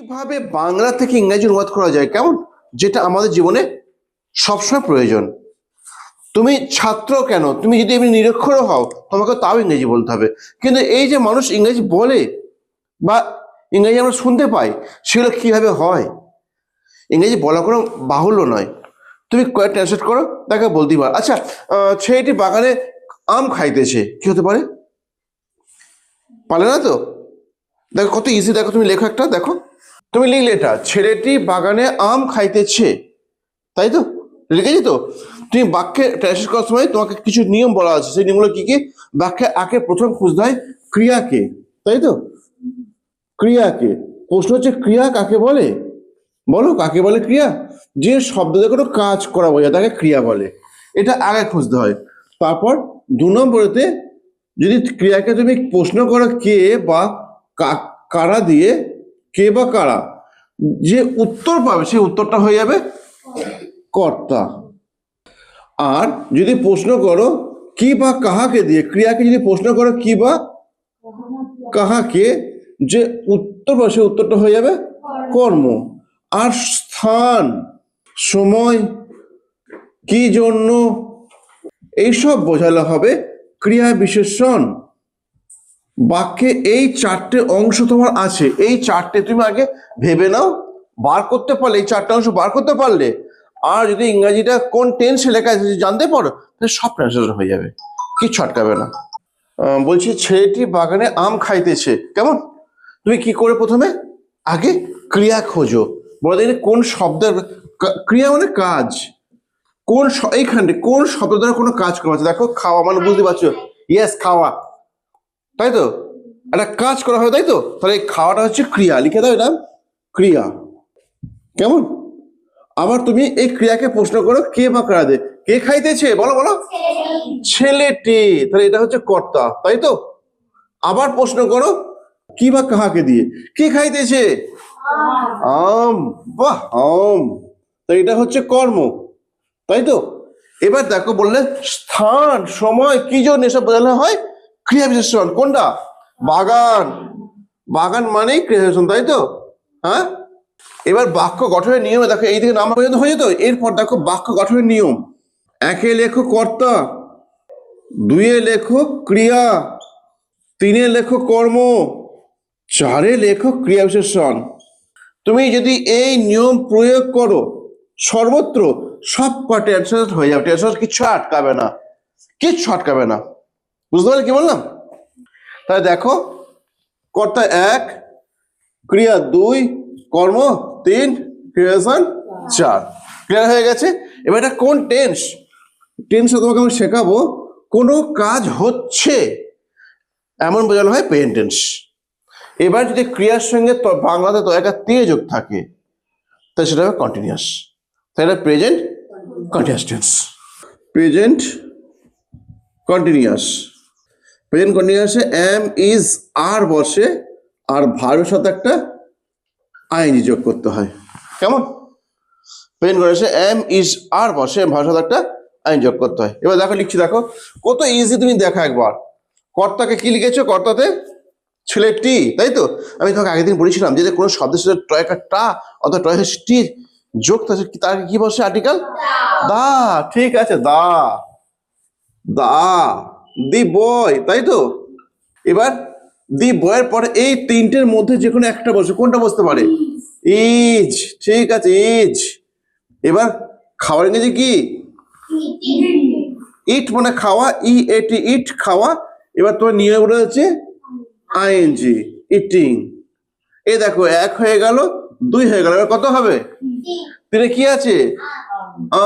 কিভাবে বাংলা থেকে ইংরেজি অনুবাদ করা যায়, কেমন, যেটা আমাদের জীবনে সবসময় প্রয়োজন। তুমি ছাত্র কেন, তুমি যদি এমনি নিরক্ষর হও, তোমাকে তাও ইংরেজি বলতে হবে। কিন্তু এই যে মানুষ ইংরেজি বলে বা ইংরেজি আমরা শুনতে পাই, সেগুলো কিভাবে হয়? ইংরেজি বলা কোনো বাহুল্য নয়। তুমি কয়েক ট্রান্সলেট করো, তাকে বলতেই পারো। আচ্ছা, ছেলেটি বাগানে আম খাইতেছে, কি হতে পারে? পারে না তো? দেখো কত ইজি, দেখো তুমি লেখো একটা, দেখো তুমি লিখলে এটা, ছেলেটি বাগানে আম খাইতেছে, তাই তো? লিখেছি তো? তুমি বাক্যে ট্রান্সলেট করার সময় তোমাকে কিছু নিয়ম বলা আছে, সেই নিয়মগুলো কি কি? বাক্যে আগে প্রথম খুঁজতে হয় ক্রিয়াকে, তাই তো? ক্রিয়াকে। প্রশ্ন হচ্ছে ক্রিয়া কাকে বলে? বলো, কাকে বলে ক্রিয়া? যে শব্দ দিয়ে কোনো কাজ করা বোঝায় তাকে ক্রিয়া বলে, এটা আগে খুঁজতে হয়। তারপর 2 নম্বরেতে যদি ক্রিয়াকে তুমি প্রশ্ন করো কে বা কারা দিয়ে, কে বা কারা, যে উত্তর পাবে সেই উত্তরটা হয়ে যাবে কর্তা। আর যদি প্রশ্ন করো কি বা কাহাকে দিয়ে, ক্রিয়াকে যদি প্রশ্ন করো কি বা কাহাকে, যে উত্তর পাবে সেই উত্তরটা হয়ে যাবে কর্ম। আর স্থান, সময়, কি জন্য, এইসব বোঝালে হবে ক্রিয়া বিশেষণ। বাক্যে এই 4টে অংশ তোমার আছে, এই 4টে তুমি আগে ভেবে নাও, বার করতে পারলে, এই 4টে অংশ বার করতে পারলে, আর যদি ইংরাজিটা কোন টেন্সে লেখা আছে জানতে পারো, তাহলে সব ট্রান্সলেশন হয়ে যাবে, কিচ্ছু আটকাবে না। বলছি ছেলেটি বাগানে আম খাইতেছে, কেমন? তুমি কি করে প্রথমে আগে ক্রিয়া খোঁজো, বলে দেখি কোন শব্দের, ক্রিয়া মানে কাজ, কোন এইখানে কোন শব্দ দ্বারা কোনো কাজ করা হচ্ছে। দেখো খাওয়া মানে বুঝতে পারছো, ইয়েস খাওয়া, তাই তো? একটা কাজ করা হয়, তাই তো? তাহলে এই খাওয়াটা হচ্ছে ক্রিয়া, লিখে দাও এটা ক্রিয়া, কেমন? আবার তুমি এই ক্রিয়াকে প্রশ্ন করো কে বা কারা দে, কে খাইতেছে, বলো বলো, ছেলেটি, তাহলে এটা হচ্ছে কর্তা, তাই তো? আবার প্রশ্ন করো কি বা কাহাকে দিয়ে, কে খাইতেছে, আম, বাহ আম, তাই এটা হচ্ছে কর্ম, তাই তো? এবার দেখো বললে স্থান, সময়, কি জন্য, এসব বোঝানো হয় ক্রিয়া বিশেষণ। কোনটা? বাগান, বাগান মানেই ক্রিয়া বিশেষণ, তাই তো? হ্যাঁ, এবার বাক্য গঠনের নিয়মে দেখো, এই দিকে নাম পর্যন্ত হয়ে যেত, এরপর দেখো বাক্য গঠনের নিয়ম। 1-এ লেখো কর্তা, 2-এ লেখো ক্রিয়া, 3-এ লেখো কর্ম, 4-এ লেখো ক্রিয়া বিশেষণ। তুমি যদি এই নিয়ম প্রয়োগ করো সর্বত্র, সব কটা ট্রান্সলেট হয়ে যাবে, ট্রান্সলেট কিচ্ছু আটকাবে না, কিচ্ছু আটকাবে না। বুঝতে পারলে কি বললাম? তাহলে দেখো, কর্তা 1, ক্রিয়া 2, কর্ম 3, ক্রিয়াশন 4, ক্লিয়ার হয়ে গেছে। এবার এটা কোন টেন্স, টেন্সটা তোমাকে আমি শেখাবো। কোনো কাজ হচ্ছে এমন বোঝানো হয় প্রেজেন্ট টেন্স। এবার যদি ক্রিয়ার সঙ্গে বাংলাতে তো একটা তে যোগ থাকে, তাহলে সেটা হবে কন্টিনিউয়াস, তাই এটা present continuous tense. Present continuous, present কন্টিনিউয়াসে এম ইজ আর বসে, আর ভার্বের সাথে একটা আইএনজি যোগ করতে হয়, কেমন? প্রেজেন্ট কন্টিনিউয়াসে এম ইজ আর বসে, ভার্বের সাথে একটা আইন যোগ করতে হয়। এবার দেখো লিখছি, দেখো কত ইজি, তুমি দেখো একবার। কর্তাকে কি লিখেছো? কর্তাতে ছেলেটি, তাই তো? আমি তোমাকে আগের দিন বলেছিলাম যে কোনো শব্দের সাথে টয়কা টা অথবা টয় টি যোগ, তার কি বসে আর্টিকেল দা, ঠিক আছে, দা, দা, দি বয়, তাই তো? এবার দি বয়ের পরে এই 3টের মধ্যে যে কোনো একটা বসে, কোনটা বসতে পারে? ইজ, ঠিক আছে, ইজ। এবার খাওয়ার ইংরেজি কি? ইট মানে খাওয়া, ইএটি, ইট খাওয়া। এবার তোমার নিয়ম হচ্ছে আইএনজি, ইটিং। এই দেখো 1 হয়ে গেল, 2 হয়ে গেল, এবার কত হবে? 3-এ কি আছে?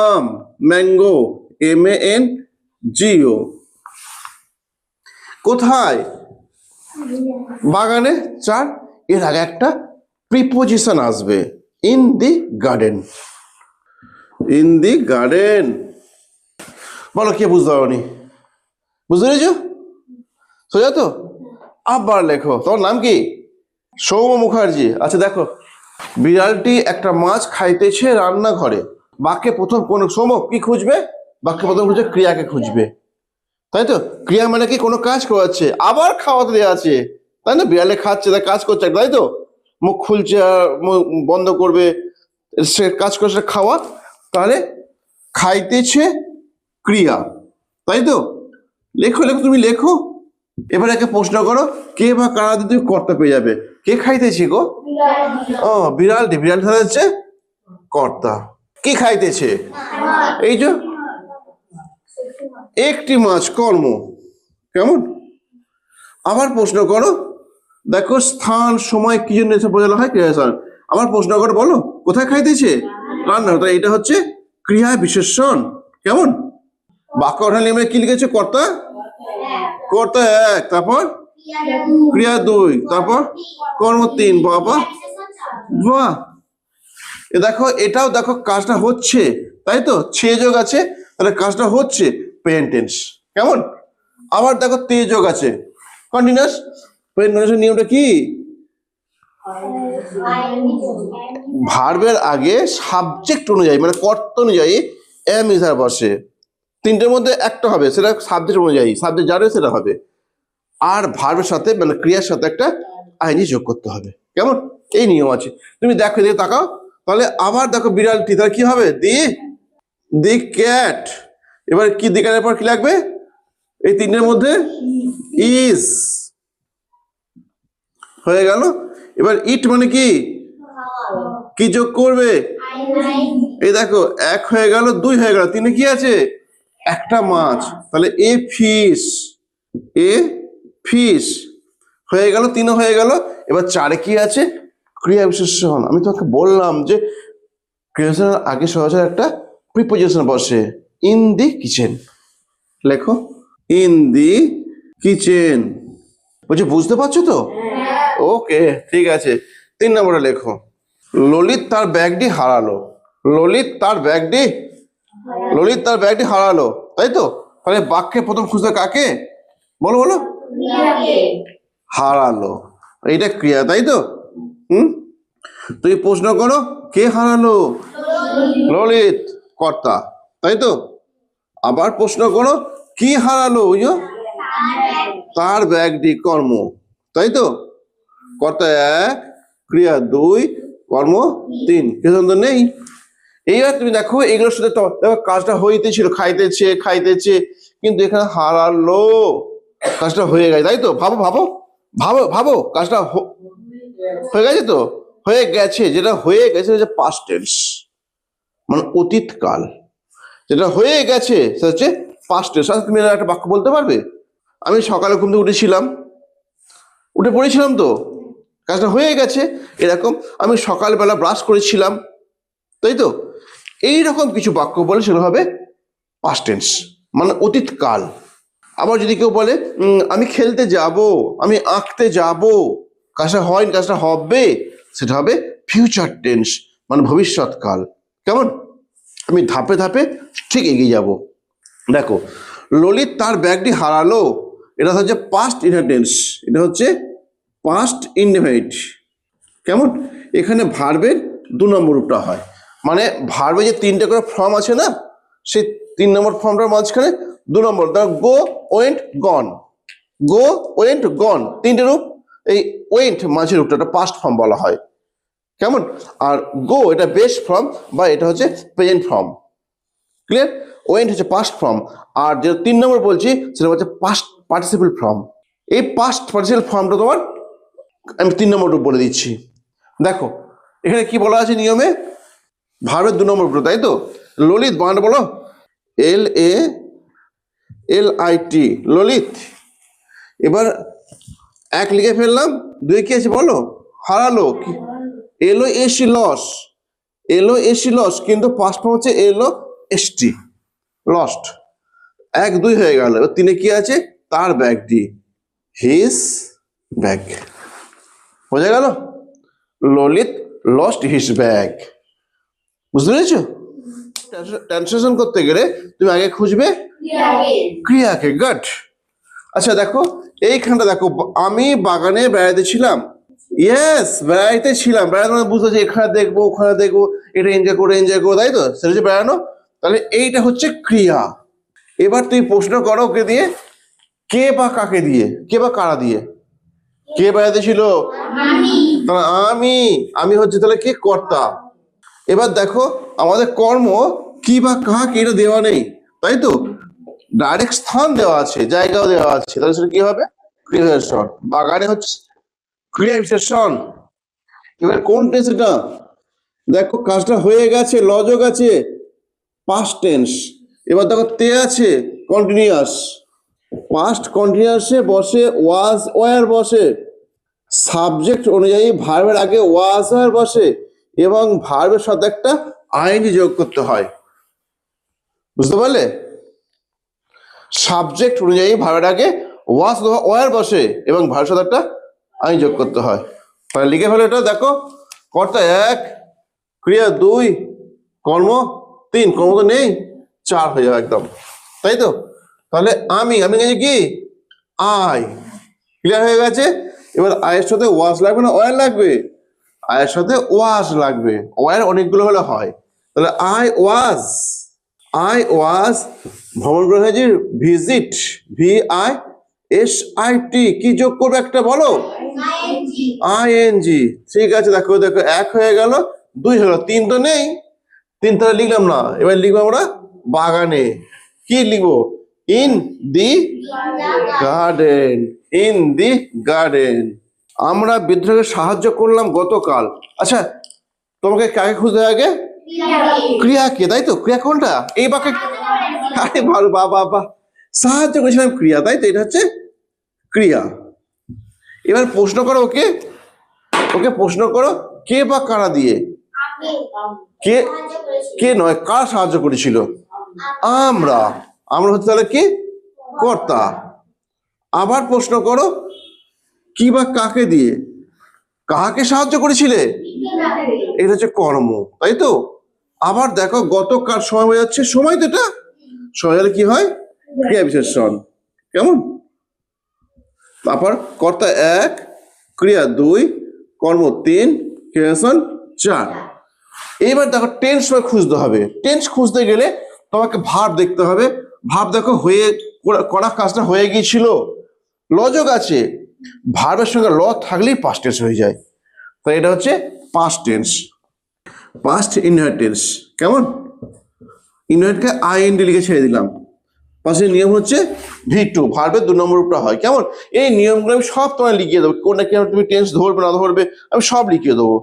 আম, ম্যাঙ্গো, MANGO। কোথায়? বাগানে। 4, এর আগে একটা প্রিপোজিশন আসবে, in the garden, in the garden. বলো কে বুঝতে পারোনি? বুঝতে পেরেছো? সোজা তো? আবার লেখো, তোমার নাম কি? সৌম মুখার্জি। আচ্ছা দেখো, বিড়ালটি একটা মাছ খাইতেছে রান্নাঘরে। বাক্যে প্রথম কোন, সৌম কি খুঁজবে? বাক্যে প্রথম খুঁজবে ক্রিয়াকে খুঁজবে, তাই তো? ক্রিয়া মানে কি? কোনো কাজ করাচ্ছে, আবার খাওয়াতে দেওয়া আছে, তাই না? বিড়ালে খাচ্ছে, তাই কাজ করছে, তাই তো? মুখ খুলছে আর মুখ বন্ধ করবে, সে কাজ করছে খাওয়া, তাহলে খাইতেছে ক্রিয়া, তাই তো? লেখো লেখো, তুমি লেখো। এবার একে প্রশ্ন করো, কে বা কারা দিয়ে তুমি কর্তা পেয়ে যাবে। কে খাইতেছে গো? ও বিড়ালটি, বিড়ালটা হচ্ছে কর্তা। কি খাইতেছে? এই যে একটি মাছ, কর্ম। কেমন? আবার প্রশ্ন করো, দেখো স্থান সময় কি জন্য এসব বোঝানো হয় ক্রিয়াশান। আবার প্রশ্ন করো, বলো কোথায় খাইতেছে? রান্না। তাই এটা হচ্ছে ক্রিয়া বিশেষণ। কেমন? বাক্য গঠন নিয়মে কি লিখেছে? কর্তা, কর্তা এক, তারপর ক্রিয়া দুই, তারপর কর্ম তিন। বাবা বাহ, এ দেখো, এটাও দেখো কাজটা হচ্ছে, তাই তো? ছে যোগ আছে, তাহলে কাজটা হচ্ছে, প্রেজেন্ট টেন্স। কেমন? আবার দেখো তে যোগ আছে, কন্টিনিউয়াস। প্রেজেন্ট নিয়মটা কি? ভার্বের আগে সাবজেক্ট অনুযায়ী, মানে কর্তা অনুযায়ী এম ইজ আর বসে। তিনটের মধ্যে একটা হবে, সেটা সাবজেক্ট অনুযায়ী, সাবজেক্ট যার সেটা হবে। আর ভার্বের সাথে মানে ক্রিয়ার সাথে একটা আইনি যোগ করতে হবে। কেমন? এই নিয়ম আছে। তুমি দেখো, এদিকে তাকাও, তাহলে আবার দেখো বিড়ালটি, তাহলে কি হবে? The cat. এবার কি দিকারের পর কি লাগবে? এই তিনটের মধ্যে ইজ হয়ে গেল। এবার ইট মানে কি? কি যোগ করবে? এই দেখো, এক হয়ে গেল, দুই হয়ে গেল, তিনে কি আছে? একটা মাছ, তাহলে এ ফিশ, এ ফিশ হয়ে গেল, তিনও হয়ে গেল। এবার চারে কি আছে? ক্রিয়া বিশেষণ। আমি তোমাকে বললাম যে ক্রিয়া বিশেষণের আগে সহজে একটা প্রিপোজিশন বসে, ইন দি কিচেন। লেখো, ইন দি কিচেন। বলছি বুঝতে পারছো তো? ওকে, ঠিক আছে। 3 নম্বরে লেখো, ললিত তার ব্যাগটি হারালো। ললিত তার ব্যাগটি, ললিত তার ব্যাগটি হারালো, তাই তো? তাহলে বাক্যে প্রথম খুঁজতে কাকে? বলো বলো। হারালো, এইটা ক্রিয়া, তাই তো? তুমি প্রশ্ন করো, কে হারালো? ললিত, কর্তা, তাই তো? আবার প্রশ্ন করো, কি হারালো? ওই যে তার ব্যাগটি, কর্ম, তাই তো? কর্তা এক, ক্রিয়া দুই, কর্ম তিন, কিছু তো নেই। এইবার তুমি দেখো, এগুলোর সাথে দেখো কাজটা হইতেছিল, খাইতেছে খাইতেছে, কিন্তু এখানে হারালো, কাজটা হয়ে গেছে, তাই তো? ভাবো ভাবো ভাবো ভাবো, কাজটা হয়ে গেছে তো? হয়ে গেছে, যেটা হয়ে গেছে হচ্ছে পাস্ট টেন্স, মানে অতীত কাল। যেটা হয়ে গেছে সেটা হচ্ছে পাস্ট টেন্স। তুমি একটা বাক্য বলতে পারবে? আমি সকালে ঘুম থেকে উঠেছিলাম, উঠে পড়েছিলাম তো, কাজটা হয়ে গেছে। এরকম, আমি সকালবেলা ব্রাশ করেছিলাম, তাই তো? এইরকম কিছু বাক্য বলে সেটা হবে পাস্ট টেন্স, মানে অতীত কাল। আবার যদি কেউ বলে আমি খেলতে যাব, আমি আঁকতে যাব, কাজটা হয়নি, কাজটা হবে, সেটা হবে ফিউচার টেন্স, মানে ভবিষ্যৎকাল। কেমন? আমি ধাপে ধাপে ঠিক এগিয়ে যাব। দেখো, ললিত তার ব্যাগটি হারালো, এটা হচ্ছে পাস্ট ইনডেফিনিট, এটা হচ্ছে পাস্ট ইনডেফিনিট। কেমন? এখানে ভার্বের 2 নম্বর রূপটা হয়, মানে ভার্বে যে 3টে করে ফর্ম আছে না, সেই 3 নম্বর ফর্মটার মাঝখানে 2 নম্বর, গো, ওয়েন্ট, গন। গো, ওয়েন্ট, গন, 3টে রূপ। এই ওয়েন্ট মাঝের রূপটা পাস্ট ফর্ম বলা হয়। কেমন? আর গো এটা বেস ফর্ম, বা এটা হচ্ছে প্রেজেন্ট ফর্ম। ক্লিয়ার? ওয়েন্ট হচ্ছে পাস্ট ফর্ম, আর যে 3 নম্বর বলছি সেটা হচ্ছে পাস্ট পার্টিসিপল ফর্ম। এই পাস্ট পার্টিসিপল ফর্মটা তোমার আমি 3 নম্বর রূপ বলে দিচ্ছি। দেখো, এখানে কি বলা আছে নিয়মে? ভার্বের 2 নম্বর রূপ, তাই তো? ললিত, বানানটা বলো, LALIT, ললিত। এবার এক লিখে ফেললাম, 2 কি আছে বলো? হারালো। LOST, লস, LOST লস, কিন্তু পাস্ট ফর্ম হচ্ছে LOST, লস্ট। 1 2 হয়ে গেল। 3 কি আছে? তার ব্যাগটি, হিজ ব্যাগ। বোঝা গেল? Lalit lost his bag. বুঝতে পেরেছো? ট্রান্সলেশন করতে গেলে তুমি আগে খুঁজবে ক্রিয়াকে। গুড। আচ্ছা দেখো, এইখানটা দেখো, আমি বাগানে বেড়াতে ছিলাম। ইয়েস, বেড়াইতে ছিলাম। বেড়ানো মানে বুঝতে যে এখানে দেখবো, ওখানে দেখবো, এটা এনজয় করবো, তাই তো? সেটা হচ্ছে বেড়ানো। তাহলে এইটা হচ্ছে ক্রিয়া। এবার তুই প্রশ্ন করো ওকে দিয়ে, কে বা কাকে দিয়ে, কে বা কারা দিয়ে? কে বেড়াতে ছিল? তাহলে আমি, আমি হচ্ছে তাহলে কি কর্তা। এবার দেখো আমাদের কর্ম কি বা কাকে এটা দেওয়া নেই, তাই তো? ডাইরেক্ট স্থান দেওয়া আছে, জায়গাও দেওয়া আছে, তাহলে সেটা কি হবে? ক্রিয়া বিশেষণ। বাগানে হচ্ছে ক্রিয়া বিশেষণ। এবার কোন টেন্স এটা? দেখো কাজটা হয়ে গেছে, লযোগ আছে, পাস্ট টেন্স। এবার দেখো তে আছে, কন্টিনিউয়াস। পাস্ট কন্টিনিউয়াসে বসে ওয়াজ ওয়ার বসে, সাবজেক্ট অনুযায়ী ভার্বের আগে ওয়াজ ওয়ার বসে, এবং ভার্বের সাথে একটা আইনি যোগ করতে হয়। বুঝতে পারলে? সাবজেক্ট অনুযায়ী ভার্বের আগে ওয়াজ অথবা ওয়ার বসে এবং ভার্বের সাথে একটা আইনি যোগ করতে হয়। তাহলে লিখে ফেলো এটা। দেখো কর্তা 1, ক্রিয়া 2, কর্ম 3, কর্ম তো নেই, 4 হয়ে যাবে একদম, তাই তো? তাহলে আমি গেছি কি আই, ক্লিয়ার হয়ে গেছে। এবার আয়ের সাথে ওয়াজ লাগবে না ওয়ার লাগবে? আয়ের সাথে ওয়াজ লাগবে, ওয়ার অনেকগুলো হলে হয়। তাহলে আই ওয়াজ ভ্রমণ করে হয়েছে ভিজিট, VISIT, কি যোগ করবে একটা বলো? ING। ঠিক আছে, দেখো দেখো 1 হয়ে গেল, 2 হলো, 3 তো নেই, 3 তাহলে লিখলাম না। এবার লিখবো আমরা বাগানে। কি লিখবো? In the garden, in the garden. আমরা বিদ্রোহকে সাহায্য করলাম গতকাল। আচ্ছা তোমাকে কাকে খুঁজতে হয় আগে? ক্রিয়াকে, তাই তো? ক্রিয়া কোনটা এই বাক্যে? আরে ভালো, বাবা সাহায্য করেছিলাম ক্রিয়া, তাই তো? এটা হচ্ছে ক্রিয়া। এবার প্রশ্ন করো ওকে, ওকে প্রশ্ন করো কে বা কারা দিয়ে? কে, কে নয়, কার সাহায্য করেছিল? আমরা, আমরা হচ্ছে তাহলে কি কর্তা। আবার প্রশ্ন করো কি বা কাকে দিয়ে? কাকে সাহায্য করেছিলে? এটা হচ্ছে কর্ম, তাই তো? আবার দেখো গতকাল সময় হয়ে যাচ্ছে, সময় তো এটা, সময় হলে কি হয়? ক্রিয়া বিশেষণ। কেমন? তারপর কর্তা 1, ক্রিয়া 2, কর্ম 3, ক্রিয়া বিশেষণ 4। এইবার দেখো টেন্স খুঁজতে হবে। টেন্স খুঁজতে গেলে তোমাকে ভার্ব দেখতে হবে। ভার্ব দেখো হয়ে করা কাজটা হয়ে গিয়েছিল, লযোগ আছে, ভার্বের সঙ্গে ল থাকলেই পাস্ট টেন্স হয়ে যায়। তো এটা হচ্ছে পাস্ট টেন্স, পাস্ট ইনহেরিটেন্স। কেমন? ইনহেরিটকে IND লিখে ছেড়ে দিলাম। পাশের নিয়ম হচ্ছে V2, ভার্বের 2 নম্বর উপটা হয়। কেমন? এই নিয়মগুলো আমি সব তোমায় লিখিয়ে দেবো, কোনটা কি তুমি টেন্স ধরবে না ধরবে আমি সব লিখিয়ে দেবো,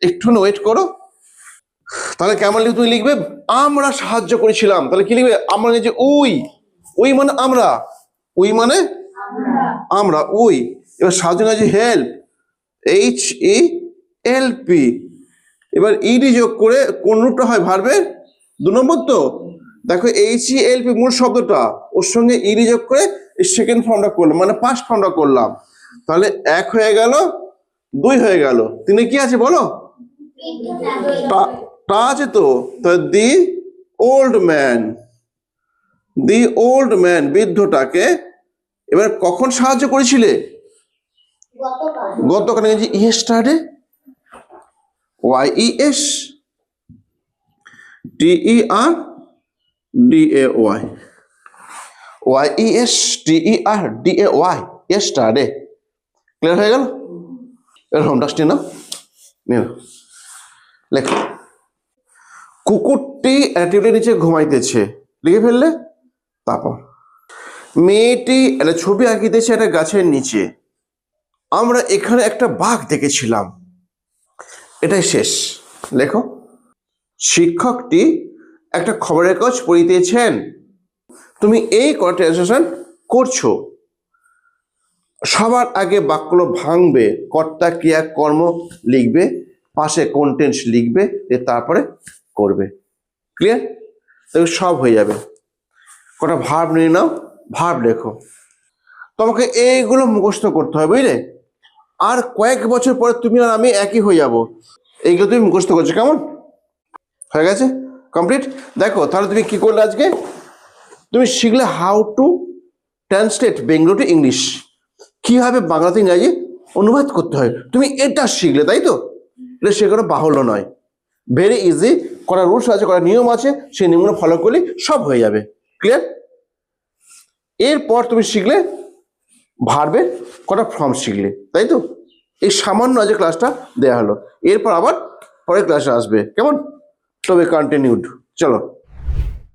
একটু ওয়েট করো। তাহলে কেমন লিখবে? তুমি লিখবে আমরা সাহায্য করেছিলাম, তাহলে কি লিখবে? আমরা যে উই মানে আমরা, উই মানে আমরা, উই। এবার সাহায্য যে হেল্প, HELP। এবার ইডি যোগ করে কোন রূপটা হয় ভার্বের? 2 নম্বর তো। দেখো HELP মূল শব্দটা, ওর সঙ্গে ইডি যোগ করে সেকেন্ড ফর্মটা করলাম, মানে পাস্ট ফর্মটা করলাম। তাহলে 1 হয়ে গেল, 2 হয়ে গেল, 3 কি আছে বলো? টা আছে তো। The old man, the old man, বৃদ্ধটাকে এবার কখন সাহায্য করেছিলে? গতকাল। Yesterday, YES TERDAY, YESTERDAY, yesterday. Clear হয়ে গেল? এর হোম ডাস্ট নিয়ে নাও, নিয়ে নাও, লেখো কুকুরটি টেবিলের নিচে ঘুমাইতেছে, লিখে ফেললে। তারপর মেয়েটি একটা ছবি আঁকিতেছে একটা গাছের নিচে, আমরা এখানে একটা বাঘ দেখেছিলাম, এটাই শেষ। লেখো শিক্ষকটি একটা খবরের কাগজ পড়িতেছেন, তুমি এই ট্রান্সলেশন করছো। সবার আগে বাক্য ভাঙবে, কর্তা ক্রিয়া কর্ম লিখবে, পাশে কন্টেন্টস লিখবে, তারপরে করবে। ক্লিয়ার? তবে সব হয়ে যাবে। কটা ভার্ব নিয়ে নাও, ভার্ব লেখো। তোমাকে এইগুলো মুখস্থ করতে হবে, বুঝলে? আর কয়েক বছর পরে তুমি আর আমি একই হয়ে যাব, এইগুলো তুমি মুখস্থ করছো। কেমন? হয়ে গেছে, কমপ্লিট। দেখো তাহলে তুমি কি করলে আজকে? তুমি শিখলে how to translate Bengali to English, কিভাবে বাংলাতে ইংরাজি অনুবাদ করতে হয়, তুমি এটা শিখলে, তাই তো? এটা শেখানো বাহুল্য নয়, ভেরি ইজি। করা রুলস আছে, করা নিয়ম আছে, সেই নিয়মগুলো ফলো করলে সব হয়ে যাবে। ক্লিয়ার? এরপর তুমি শিখলে ভার্বে কটা ফর্ম শিখলে, তাই তো? এই সামান্য আজ ক্লাসটা দেয়া হলো, এরপর আবার পরের ক্লাসে আসবে, কেমন? তবে কন্টিনিউড, চলো।